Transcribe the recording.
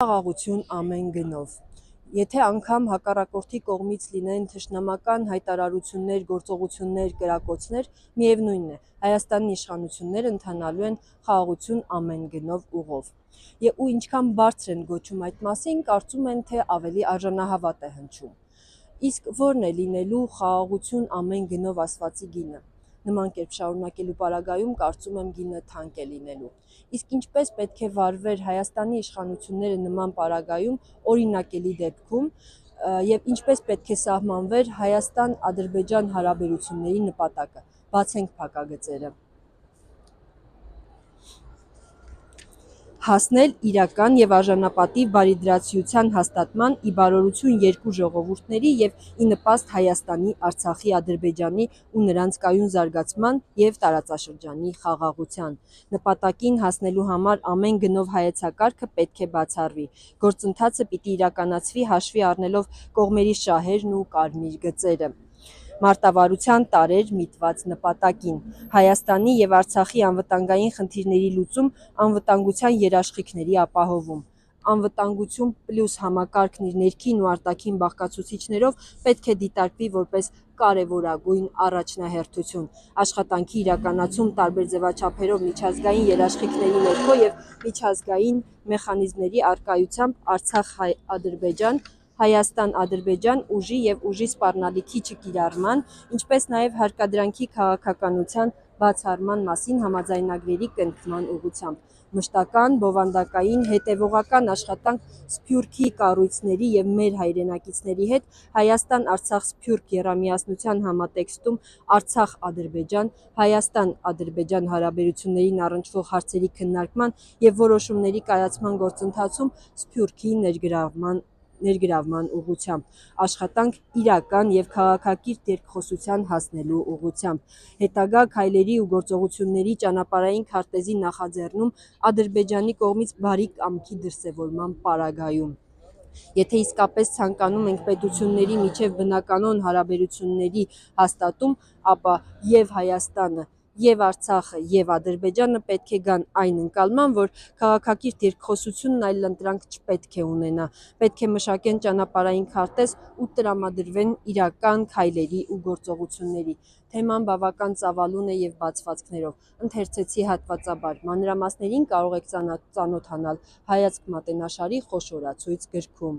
Խաղաղություն ամեն գնով։ Եթե անգամ հակառակորդի կողմից լինեն թշնամական հայտարարություններ, գործողություններ, կրակոցներ, միևնույն է, Հայաստանի իշխանությունները ընթանալու են խաղաղություն ամեն գնով ուղով։ Ու ինչքան բարձր են գոչում այդ մասին, կարծում են, թե ավելի արժանահավատ է հնչում։ Իսկ ո՞րն է լինելու խաղաղություն ամեն գնով ասվածի գինը։ Նման կերպ շարունակելու պարագայում կարծում եմ գինը թանկ է լինելու։ Իսկ ինչպես պետք է վարվեր Հայաստանի իշխանությունները նման պարագայում օրինակելի դեպքում եւ ինչպես պետք է սահմանվեր Հայաստան-Ադրբեջան հարաբերությունների նպատակը։ Բացենք փակագծերը։ Հասնել իրական եւ արժանապատիվ բարիդրացիության հաստատման ի բարօրություն երկու ժողովուրդների եւ ի նպաստ Հայաստանի, Արցախի, Ադրբեջանի ու նրանց կայուն զարգացման եւ տարածաշրջանի խաղաղության։ Նպատակին հասնելու համար ամեն գնով հայեցակարգը պետք է բացառվի։ Գործընթացը պիտի իրականացվի հաշվի առնելով կողմերի շահերն ու կարմիր գծերը։ Մարտավարության տարրեր միտված նպատակին։ Հայաստանի եւ Արցախի անվտանգային խնդիրների լուծում, անվտանգության երաշխիքների ապահովում։ Անվտանգություն պլյուս համակարգն իր ներքին ու արտաքին բաղկացուցիչներով պետք է դիտարկվի որպես կարևորագույն առաջնահերթություն։ Աշխատանքի իրականացում տարբեր ձևաչափերով միջազգային երաշխիքների ներքո եւ միջազգային մեխանիզմների առկայությամբ Արցախ-Ադրբեջան, Հայաստան-Ադրբեջան ուժի եւ ուժի սպառնալիքի չկիրառման, ինչպես նաեւ հարկադրանքի քաղաքականության բացառման մասին համաձայնագրերի կնքման ուղղությամբ։ Մշտական, բովանդակային, հետևողական աշխատանք Սփյուռքի կառույցների եւ մեր հայրենակիցների հետ Հայաստան-Արցախ-Սփյուռք եռամիասնության համատեքստում Արցախ-Ադրբեջան, Հայաստան-Ադրբեջան հարաբերություններին առնչվող հարցերի քննարկման եւ որոշումների կայացման գործընթացում Սփյուռքի ներգրավման ուղղությամբ, աշխատանք իրական եւ քաղաքակիրթ երկխոսության հասնելու ուղղությամբ, հետագա քայլերի ու գործողությունների ճանապարհային քարտեզի նախաձեռնում Ադրբեջանի կողմից բարի կամքի դրսևորման պարագայում։ Եթե իսկապես ցանկանում ենք պետությունների միջև բնականոն հարաբերությունների հաստատում, ապա եւ Հայաստանը, եւ Արցախը, եւ Ադրբեջանը պետք է գան այն ընկալման, որ քաղաքակիրթ երկխոսությունն այլընտրանք չպետք է ունենա, պետք է մշակեն ճանապարհային քարտեզ ու տրամադրվեն իրական քայլերի ու գործողությունների։ Թեման բավական ծավալուն է եւ բացվածքներով։ Ընթերցեցի հատվածաբար։ Մանրամասներին կարող եք ծանոթանալ Հայացք մատենաշարի խոշորացույց գրքում։